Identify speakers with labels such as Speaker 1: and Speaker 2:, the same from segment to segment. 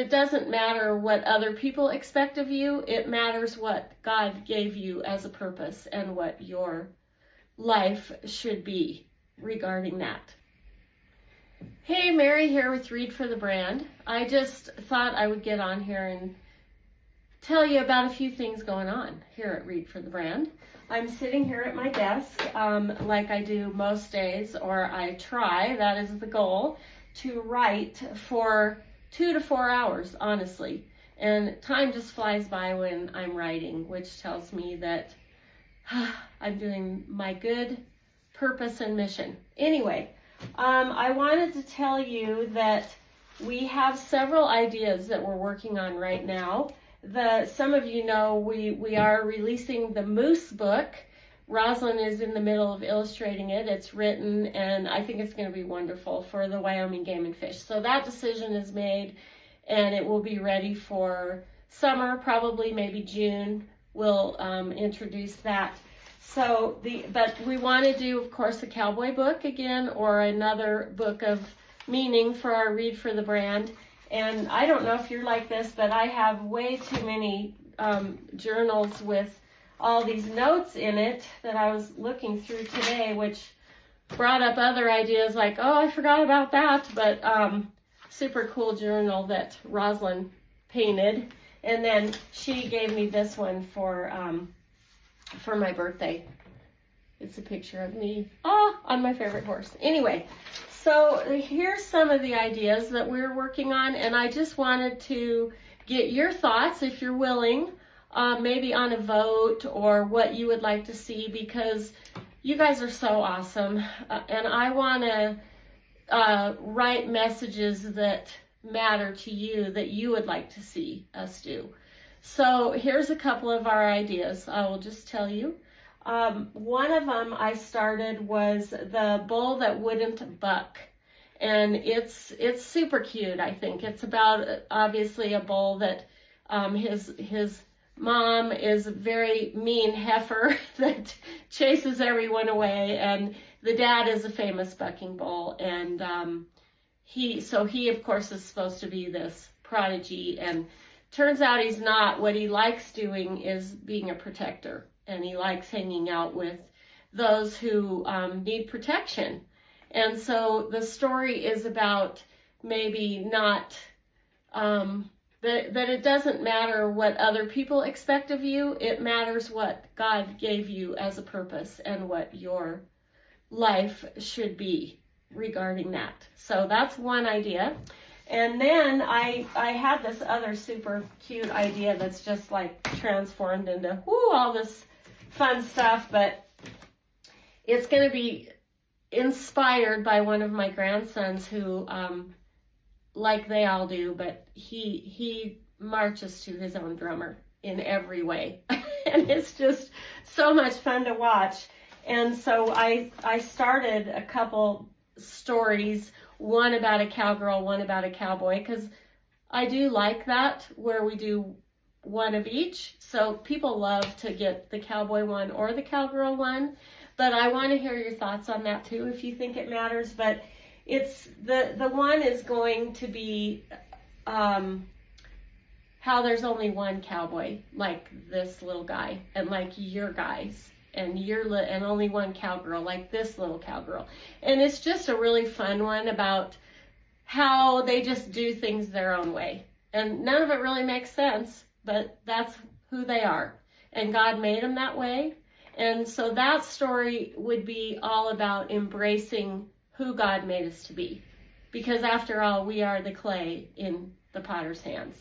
Speaker 1: It doesn't matter what other people expect of you. It matters what God gave you as a purpose and what your life should be regarding that. Hey, Mary here with Read for the Brand. I just thought I would get on here and tell you about a few things going on here at Read for the Brand. I'm sitting here at my desk like I do most days, or I try, that is the goal, to write for 2 to 4 hours, honestly. And time just flies by when I'm writing, which tells me that I'm doing my good purpose and mission. Anyway, I wanted to tell you that we have several ideas that we're working on right now. Some of you know we are releasing the Moose book. Rosalind is in the middle of illustrating it. It's written, and I think it's going to be wonderful for the Wyoming Game and Fish. So that decision is made, and it will be ready for summer, probably maybe June. We'll introduce that. But we want to do, of course, a cowboy book again, or another book of meaning for our Read for the Brand. And I don't know if you're like this, but I have way too many journals with all these notes in it that I was looking through today, which brought up other ideas like, oh, I forgot about that, but super cool journal that Rosalind painted. And then she gave me this one for my birthday. It's a picture of me on my favorite horse. Anyway, so here's some of the ideas that we're working on, and I just wanted to get your thoughts, if you're willing, maybe on a vote or what you would like to see, because you guys are so awesome, and I want to write messages that matter to you, that you would like to see us do. So here's a couple of our ideas. I will just tell you. One of them I started was the bull that wouldn't buck, and it's super cute. I think it's about obviously a bull that his mom is a very mean heifer that chases everyone away, and the dad is a famous bucking bull, and he of course is supposed to be this prodigy, and turns out he's not. What he likes doing is being a protector, and he likes hanging out with those who need protection. And so the story is about maybe not that it doesn't matter what other people expect of you. It matters what God gave you as a purpose and what your life should be regarding that. So that's one idea. And then I had this other super cute idea that's just like transformed into all this fun stuff, but it's going to be inspired by one of my grandsons who like they all do, but he marches to his own drummer in every way. And it's just so much fun to watch. And so I started a couple stories, one about a cowgirl, one about a cowboy, because I do like that, where we do one of each. So people love to get the cowboy one or the cowgirl one, but I want to hear your thoughts on that too, if you think it matters. But it's the one is going to be how there's only one cowboy, like this little guy, and like your guys, and and only one cowgirl, like this little cowgirl. And it's just a really fun one about how they just do things their own way, and none of it really makes sense, but that's who they are, and God made them that way. And so that story would be all about embracing who God made us to be, because after all, we are the clay in the potter's hands.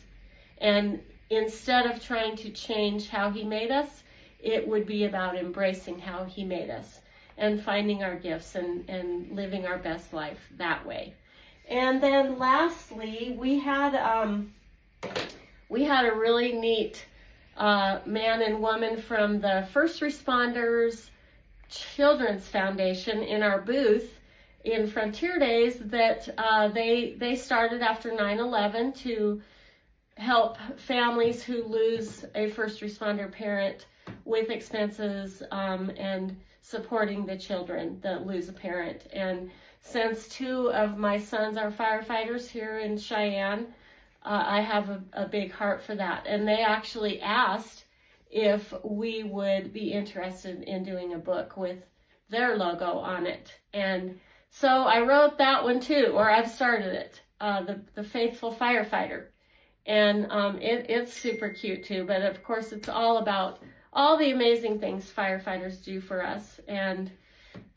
Speaker 1: And instead of trying to change how he made us, it would be about embracing how he made us and finding our gifts and living our best life that way. And then lastly, we had a really neat man and woman from the First Responders Children's Foundation in our booth in Frontier Days that they started after 9/11 to help families who lose a first responder parent with expenses and supporting the children that lose a parent. And since two of my sons are firefighters here in Cheyenne, I have a big heart for that. And they actually asked if we would be interested in doing a book with their logo on it. And so I wrote that one too, or I've started it, the Faithful Firefighter. And it's super cute too, but of course it's all about all the amazing things firefighters do for us and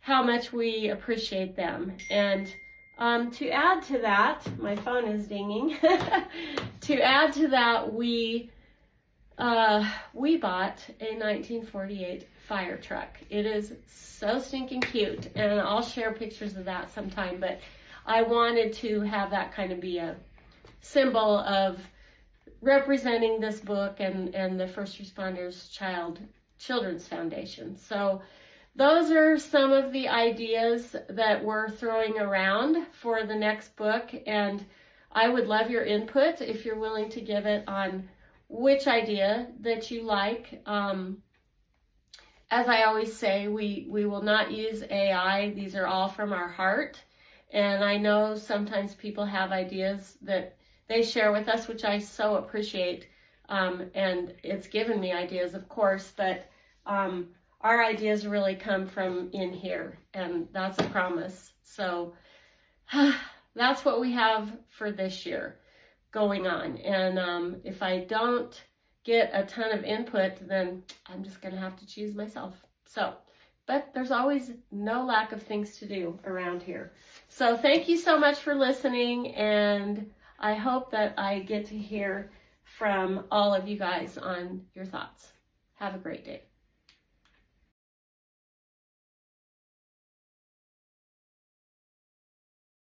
Speaker 1: how much we appreciate them. And to add to that, my phone is dinging. To add to that, we bought a 1948 fire truck. It is so stinking cute, and I'll share pictures of that sometime, but I wanted to have that kind of be a symbol of representing this book and the First Responders Children's Foundation. So those are some of the ideas that we're throwing around for the next book, and I would love your input if you're willing to give it on which idea that you like. As I always say, we will not use AI. These are all from our heart, and I know sometimes people have ideas that they share with us, which I so appreciate, and it's given me ideas, of course, but our ideas really come from in here, and that's a promise. So that's what we have for this year going on. And if I don't get a ton of input, then I'm just going to have to choose myself. So, but there's always no lack of things to do around here. So thank you so much for listening, and I hope that I get to hear from all of you guys on your thoughts. Have a great day.